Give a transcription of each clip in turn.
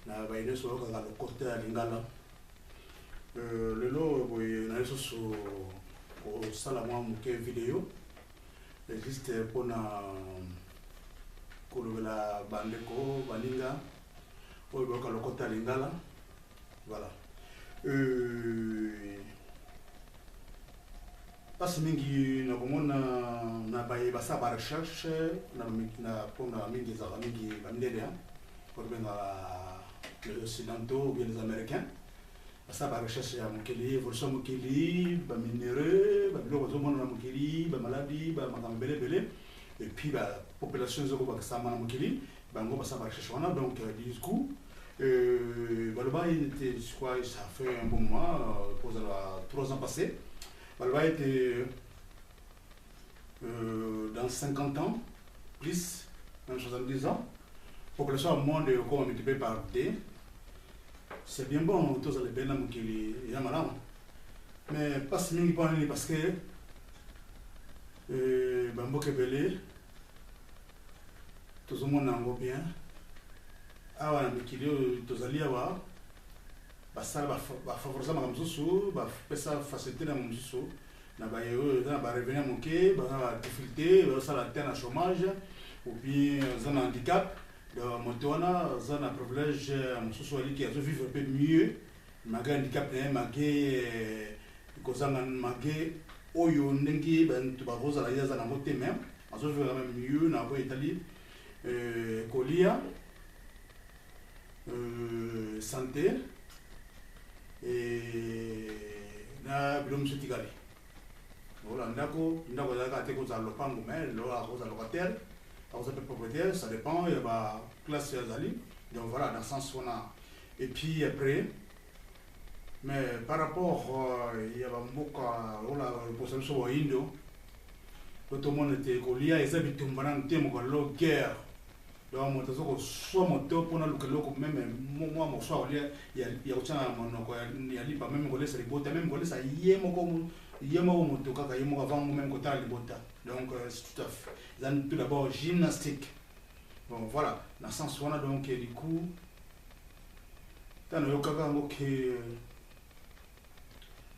na baine so ka le côté à lingala le lo boy na so ko sala moi muke vidéo juste pour na ko la bande ko balinga o bo ka le côté à lingala voilà parce mingi na komona na baye basa ba recherche na pour na mingi za mingi bandede pour bien les occidentaux ou bien les américains basa ba recherche ya mukeli evolution mukeli ba minéraux ba biloko zo mona mukeli ba maladie ba makambele belé et puis ba population zo ko ba sama na mukeli bango basa ba recherche wana donc du coup Balba était, je crois, ça fait un bon moment, pour 3 ans passés. Balba était dans 50 ans, plus, dans 70 ans. Population à moins de quoi multiplié par D. C'est bien bon, tous les bénins qui y a malade. Mais pas si bien parce que Bambo Kebele, tout le monde en vaut bien. Awa na mikili tozali awa basala ba favoriser makamzusu ba pesa facilité na mzusu na ba yo na ba revenir moké ba difficulté ba sala terre na chômage ou bien un handicap de motona zana privilège mzusu ali qui a vivre un peu mieux malgré handicap ne malgré kozanga malgré oyo ndenge bantu ba rosa la yaza na moté même azo vivre même mieux na ba Italie kolia santé et na bilom sotikali voilà ndako za te ko za lopango mais lo a ko za locataire a ko za propriétaire ça dépend il y a ba classe ya zali donc voilà dans sens on a et puis après mais par rapport il y a ba mboka ola pour ça so indo tout le monde était kolia et ça bitumbana ntemo ko lo guerre donc moto zoko soit moto pour na lukelo même moi mo soit il y a autant monoko ya lipa même ko laisser libota même ko laisser yemo moto kaka yemo avant même ko ta libota donc c'est tout à fait tout d'abord gymnastique bon voilà dans sens on a donc du coup tano yokaka que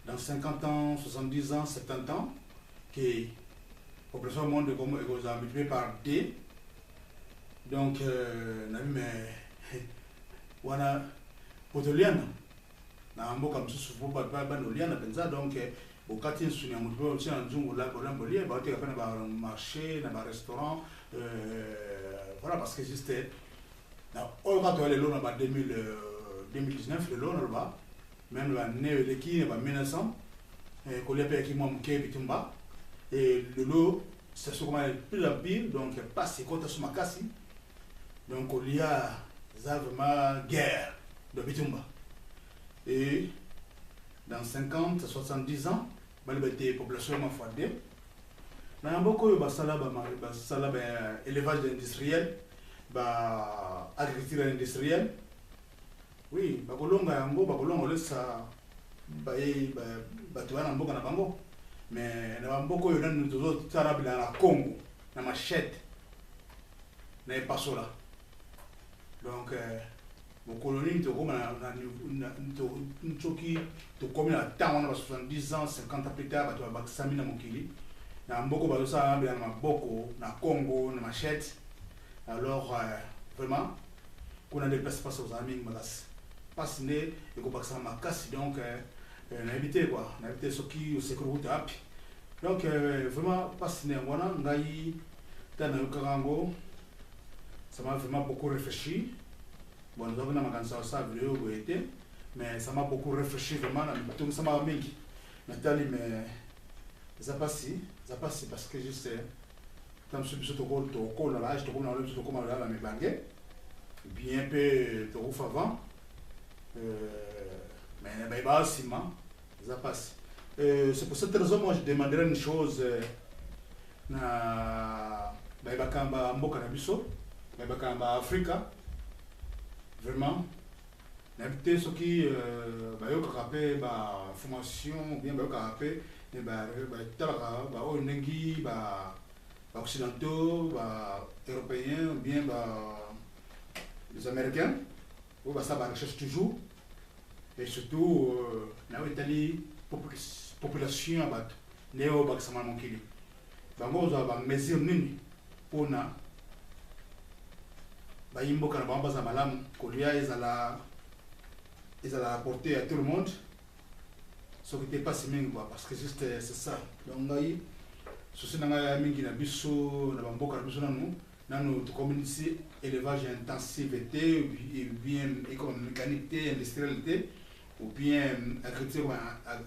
dans 50 ans 70 ans 70 ans que population monde comme est habitué par D. Donc, wana potoliana na mboka msusu fupa ba noliana penza donc bokati sunya mutuo tia nzungu la kolambo lie ba te kapena ba marché na ba restaurant voilà parce que juste na on va aller là ba 2019 le là là même la né l'équipe ba 1900 ko le pe ki mo mke bitumba et le lot c'est ce qu'on plus la pile donc passe côté sur makasi. Donc il y a vraiment guerre de Bitumba. Et dans 50, 70 ans, la population m'a fondé. Dans un beaucoup de élevage industriel, agriculture industrielle. Oui, bakolonga yango bakolonga lesa batuana mboka na bango. Mais na mboko yo nanu tozo tsarabila na Congo na machette. Na epasola. Donc mon colonie to comme na ntoki to comme na temps on a 70 ans 50 ans plus tard bato ba samina mokili na mboko ba ça na maboko na Congo na machette alors vraiment qu'on a des places pas aux amis magas passe né et ko baksa makasi donc na éviter quoi na éviter ce qui au sécurité api donc vraiment passe né wana ngai tana yokango. Ça m'a vraiment beaucoup réfléchi. Bon, nous avons ça vidéo mais ça m'a beaucoup réfléchi vraiment. Ça m'a mis. Nathalie, mais ça passe parce que je sais. Comme je suis au là, je suis au là, mes baguettes. Bien peu de rouf avant. Mais ça passe. C'est pour cette raison moi je demanderais une chose. Na Baibakamba Mboka Nabiso. Bakamba Africa vraiment n'habiter ce qui bayoka rapé ba formation bien bayoka rapé et ba talaka ba onengi ba occidentaux ba européens bien ba les américains ça va recherche toujours et surtout na Italie population abat néo baksama mokili bango za ba mesure nini pona ba yimboka na bamba za malamu kolia ezala apporter à tout le monde ce qui n'était pas si mingi quoi parce que juste c'est ça donc ngai souci nanga mingi na biso na bamboka na biso nanu to community élevage intensivité ou bien mécanique industrialité ou bien agriculture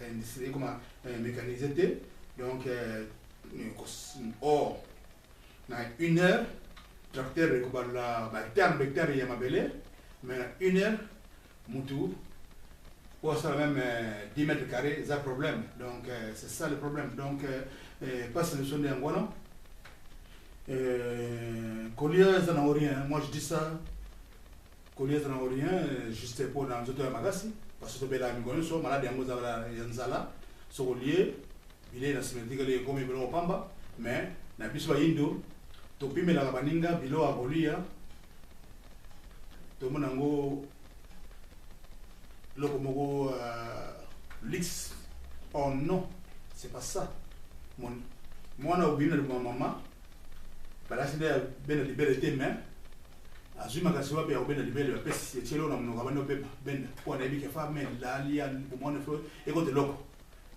industrielle comme mécanisée donc or na 1 heure tracteur ko la terme hectare ya mabele mais 1 heure mutu pour ça même 10 mètres carrés, c'est un problème. Donc c'est ça le problème. Donc pas solution de Angola. Collier, ça n'a rien. Moi je dis ça. Collier, ça n'a rien. Juste pour dans le magasin. Parce que bela mi so malade yango za yanzala. So collier, il est dans cimetière les comme bilo pamba. Mais na biso ba yindo to pimela baninga bilo abolia. To monango Locomogo Lix. Oh non, c'est pas ça. Moi, on a oublié de ma maman. Parce que c'est bien liberté, mais azuma kasiwa pe obena libele pe si chelo na mnoga bano pe benda kwa na bike fa men la lia bomone fo e ko te loko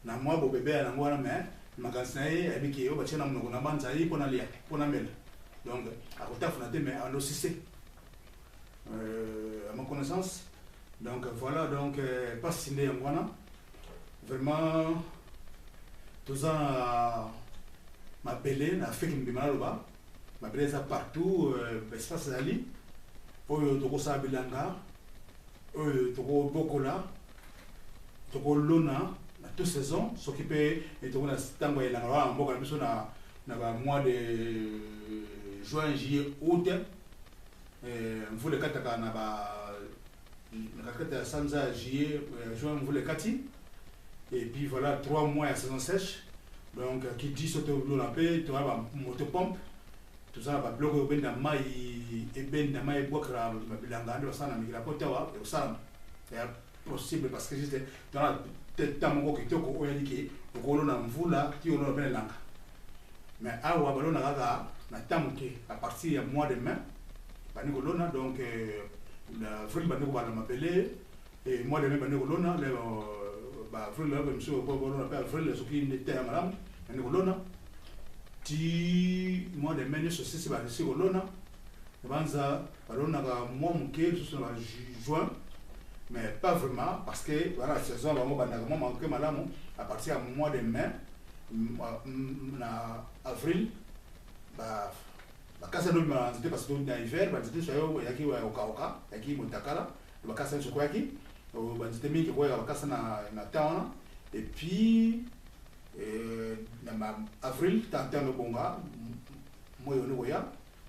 na mwa bo bebe na ngwana me makasina e bike yo ba chena mnogo na banza yi pona lia pona mele donc a kotafuna te mais ando sisé à ma connaissance. Donc voilà, donc pas signé en Guana. Vraiment, tout ça m'a appelé, m'a fait qu'il me m'a appelé ça partout, espace d'Ali. Oyo toko sa bilanga, oyo toko bokola, toko lona, na toute saison, s'occuper et toko na tango ya langa, mboka na biso na mois de juin, juillet, août. Vous le kataka na ba la Sanza juillet, juin, vous les kati. Et puis voilà, 3 mois à saison sèche. Donc, qui dit sauter au boulot la paix, tu as une motopompe. Tout ça va bloquer au ben d'amai et ben d'amai boire la bilanga de ça, mais la pote et ça, c'est possible parce que juste dans la tête d'un mot qui te co indiqué, au colon en vous là, qui on a bien langue. Mais à Wabalona Raga, na tamuke à partir du mois de mai, Panicolona, donc. La frère Bandeko va m'appeler et moi de même Bandeko Lona le frère là monsieur on appelle frère ce qui n'était à madame Bandeko Lona ti moi de même ce c'est ba c'est Lona banza balona ga moi muke sur la juin mais pas vraiment parce que voilà saison va moi banda moi manquer madame à partir du mois de mai na avril bah bakasa no ma nzite parce que na hiver ba nzite sayo yaki wa okaoka yaki mutakala bakasa nso kwaki ba nzite mingi kwa bakasa na taona et puis na avril tantano bonga moyo no ya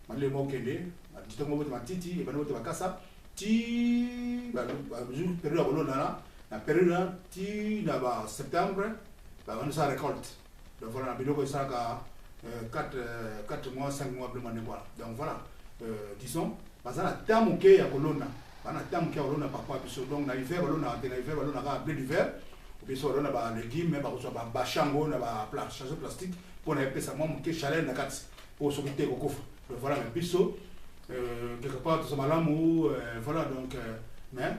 male mo kende nzite mo bote matiti e ba no bote bakasa ti ba jour période bolona na période ti na ba septembre ba on sa récolte donc voilà na biloko isaka 4 mois, 5 mois, donc voilà, disons, parce que la terme qui est à Colonna, la terme qui est à Colonna, papa, donc, l'hiver, on a blé d'hiver, ou bien on a des légumes, mais on a bachango, on a plastique, pour on a ça, moi, qui est chaleur, pour s'occuper au coffre. Donc voilà, mais piso, quelque part, tout ça, madame, ou voilà, donc, mais,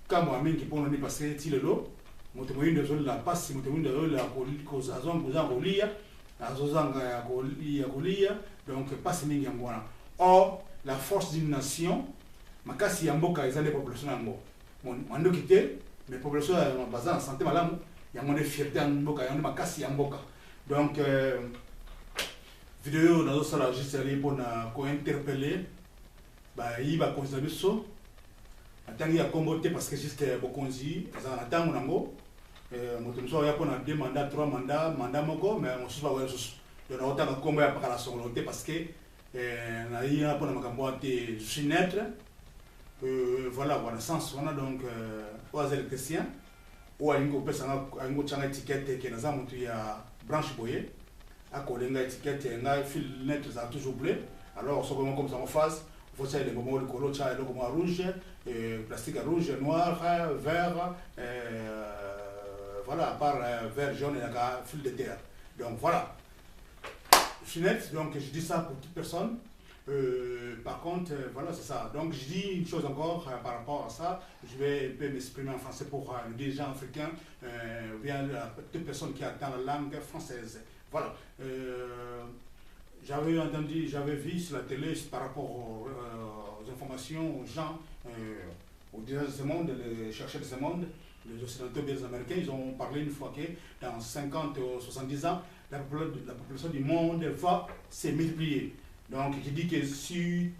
quand moi, qui pour nous passer, il est l'eau, moi, je la passe, moi, je la cause à zone, vous en relire. Azozanga ya kolia donc pas mingi ngwana. Or la force d'une nation makasi ya mboka ezali population yango mando kité mais population ya bazan en santé malamu ya ngone fierté ya mboka ya makasi ya mboka donc vidéo nazo sala juste ali pour na ko interpeller ba yiba konza biso atangi ya kombote parce que juste bokonzi azana tango nango moto mosusu ya pona 2 mandats 3 mandat moko mais mosusu ba weso yo na otaka kombo ya pakala solo te parce que na ya pona makambo te chinetre voilà voilà sens on a donc aux électriciens ou alingo pesa ngo changa étiquette ke na za mutu ya branche boye a kolenga étiquette nga fil net za toujours bleu alors so comme ça en phase Vous le moment le color, le moment rouge, plastique rouge, noir, vert, voilà, à part vert, jaune et la fil de terre. Donc voilà. Je suis net, donc je dis ça pour toute personne. Par contre, voilà, c'est ça. Donc je dis une chose encore par rapport à ça. Je vais un peu m'exprimer en français pour le dirigeant africain, ou bien toute personne qui attend la langue française. Voilà. J'avais entendu, j'avais vu sur la télé par rapport aux informations, aux gens, aux dirigeants de ce monde, les chercheurs de ce monde, les Occidentaux et les Américains, ils ont parlé une fois que dans 50 ou 70 ans, la population du monde va se multiplier. Donc, qui dit que si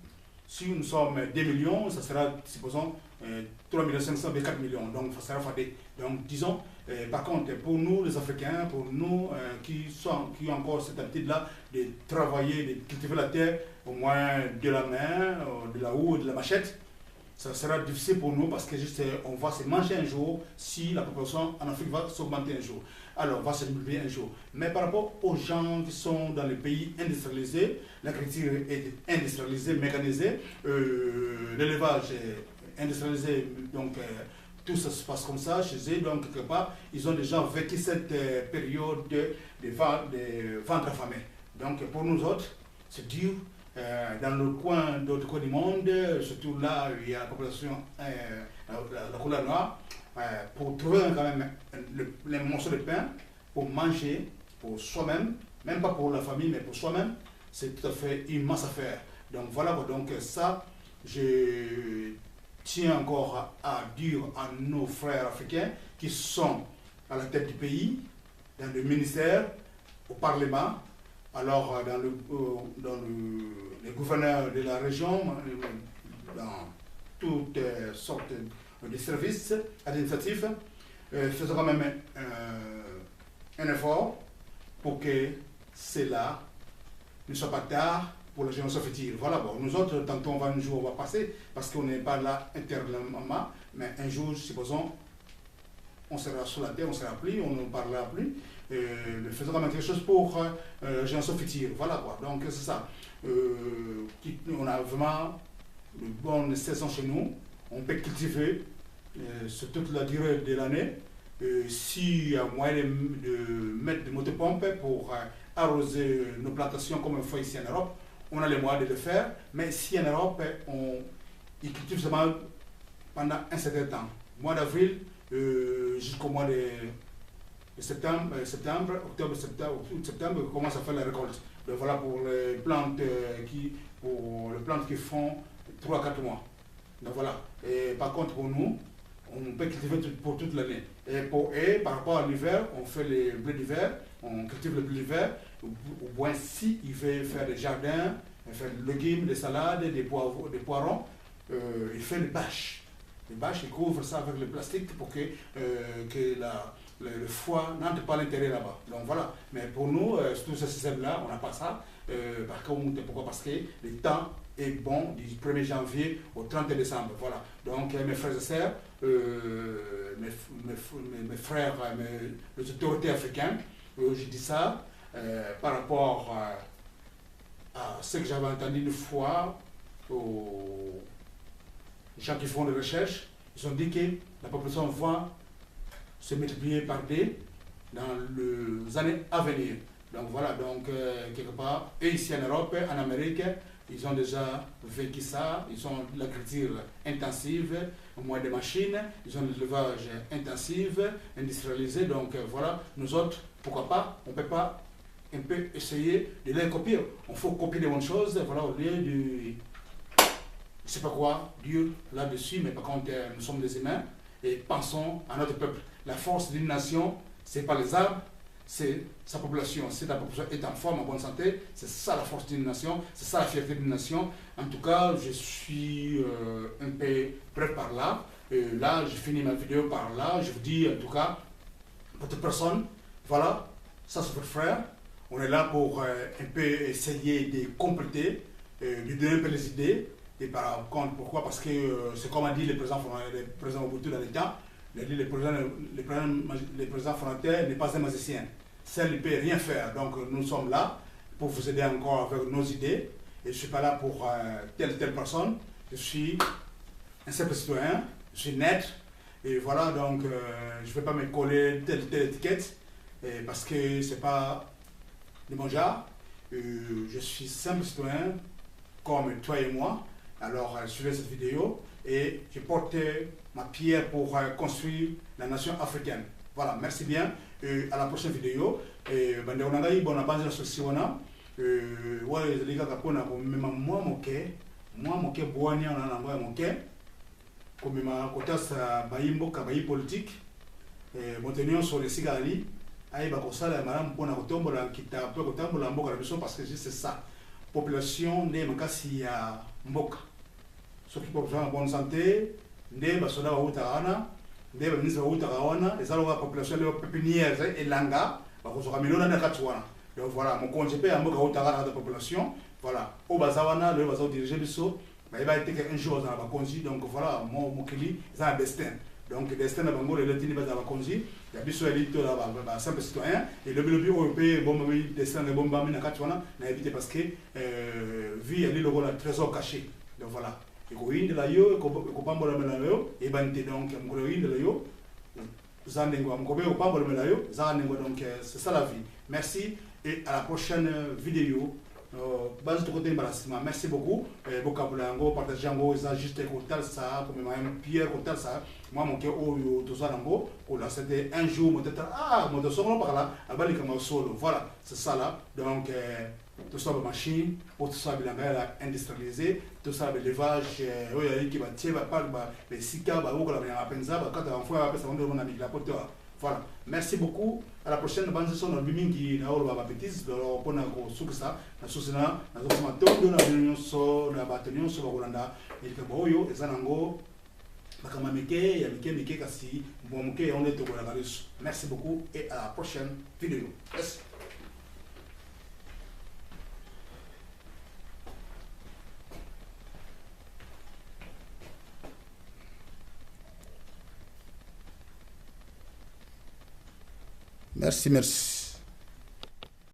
nous sommes 2 millions, ça sera, supposons, 3 500 000, 4 millions. Donc, ça sera fadé. Donc, disons, par contre, pour nous, les Africains, pour nous qui ont encore cette habitude-là de travailler, de cultiver la terre, au moins de la main, de la houe, de la machette, ça sera difficile pour nous parce que juste, on va se manger un jour si la population en Afrique va s'augmenter un jour. Alors, on va se multiplier un jour. Mais par rapport aux gens qui sont dans les pays industrialisés, l'agriculture est industrialisée, mécanisée, l'élevage est industrialisé, donc tout ça se passe comme ça chez eux. Donc, quelque part, ils ont déjà vécu cette période de ventre affamé. Donc, pour nous autres, c'est dur. Dans le coin d'autres coins du monde, surtout là où il y a la population, la couleur noire, pour trouver quand même les morceaux de pain pour manger pour soi-même, même pas pour la famille, mais pour soi-même, c'est tout à fait une immense affaire. Donc voilà, donc ça, je tiens encore à dire à nos frères africains qui sont à la tête du pays, dans le ministère, au Parlement, alors dans les gouverneurs de la région, dans toutes sortes de services administratifs, faisons quand même un effort pour que cela ne soit pas tard pour la génération future. Voilà, bon, nous autres, tantôt un jour on va passer, parce qu'on n'est pas là intérieurement, mais un jour, supposons, on sera sur la terre, on ne sera plus, on ne parlera plus. Faisons quand même quelque chose pour la génération future. Voilà quoi, donc c'est ça. On a vraiment une bonne saison chez nous, on peut cultiver sur toute la durée de l'année. S'il y a moyen de mettre des motopompes pour arroser nos plantations comme on fait ici en Europe, on a les moyens de le faire, mais ici en Europe, ils cultivent seulement pendant un certain temps. Mois d'avril jusqu'au mois de septembre, octobre, septembre, on commence à faire la récolte. Donc voilà pour les plantes qui font 3 à 4 mois. Donc voilà. Et par contre pour nous, on peut cultiver pour toute l'année. Et par rapport à l'hiver, on fait les blés d'hiver, on cultive le blé d'hiver, ou bien si il veut faire des jardins, faire des légumes, des salades, des poivrons, il fait des bâches. Les bâches, il couvre ça avec le plastique pour que le foie n'entre pas à l'intérieur là-bas. Donc voilà. Mais pour nous, tout ce système-là, on n'a pas ça. Par contre, pourquoi? Parce que le temps est bon du 1er janvier au 30 décembre. Voilà. Donc mes frères et sœurs, mes frères, les autorités africaines, je dis ça par rapport à ce que j'avais entendu une fois aux gens qui font des recherches. Ils ont dit que la population va se multiplier par deux dans les années à venir. Donc voilà, donc quelque part, et ici en Europe, en Amérique, ils ont déjà vécu ça, ils ont l'agriculture intensive, moins de machines, ils ont l'élevage intensif, industrialisé, donc voilà, nous autres, pourquoi pas, on ne peut pas un peu essayer de les copier. On faut copier des bonnes choses, voilà, au lieu de, je ne sais pas quoi, Dieu là-dessus, mais par contre, nous sommes des humains, et pensons à notre peuple. La force d'une nation, ce n'est pas les arbres, c'est sa population. Si la population est en forme, en bonne santé, c'est ça la force d'une nation, c'est ça la fierté d'une nation. En tout cas, je suis un peu prêt par là. Là, je finis ma vidéo par là. Je vous dis, en tout cas, votre personne, voilà, ça c'est votre frère. On est là pour un peu essayer de compléter, de donner un peu les idées. Et par contre, pourquoi? Parce que c'est comme a dit le président Mobutu dans l'État. Le président fondateur n'est pas un magicien. Seul ne peut rien faire. Donc nous sommes là pour vous aider encore avec nos idées. et je ne suis pas là pour telle personne. Je suis un simple citoyen, je suis net, et voilà, donc je ne vais pas me coller telle étiquette, parce que ce n'est pas de mon genre. Je suis simple citoyen, comme toi et moi. Alors, suivez cette vidéo, et je porte ma pierre pour construire la nation africaine. Voilà, merci bien, et à la prochaine vidéo. Bande onangai bona banza sosiwana wale zalika kapona ko mema moi moke boani na nango ya moke ko mema kotasa bayimbo ka bayi politique motenir sur les sigali ay ba ko sala maram pona ko tombola kita pe ko tambola mboka la biso parce que c'est ça population ne makasi ya mboka soki population en bonne santé nde ba soda wa utana nde ba ministre wa utana wana ezalo wa population le pépinière et langa donc voilà, mon congé paye à la population. Voilà, au Bazawana, le Bazao dirigé Bisso, il va être un jour dans la congé. Donc voilà, mon Kili, c'est un destin. Donc, le destin de Bango, le Tini Bazava congé, il y a Bisso élite là, simple citoyen, et le bureau européen, bon, le destin de Bombami Nakatuana, n'a évité parce que vie, elle est le trésor caché. Donc voilà, et quand il y a eu, et donc, il y a eu, donc c'est ça la vie. Merci et à la prochaine vidéo. Merci beaucoup. Bokabulango, partageango, ça juste côté ça, comme même Pierre côté ça. Moi mon cœur au tout ça nango. C'était un jour peut-être mon de son par là, à bali comme solo. Voilà, c'est ça là. Donc tout ça machine, tout ça bilanga industrialisé, tout ça l'élevage, qui va tirer pas les sika, ba ou la penza, ba quand on fait après ça on demande la pote. Voilà, merci beaucoup. À la prochaine bande son dans biming qui na olo ba bêtise, alors pour na ko suksa, na susina, na zoma tondo na réunion so na batunion so ba kolanda, et que boyo ezanango bakama meke ya mike kasi bon meke on est to la galus. Merci beaucoup et à la prochaine vidéo. Merci. Merci, merci.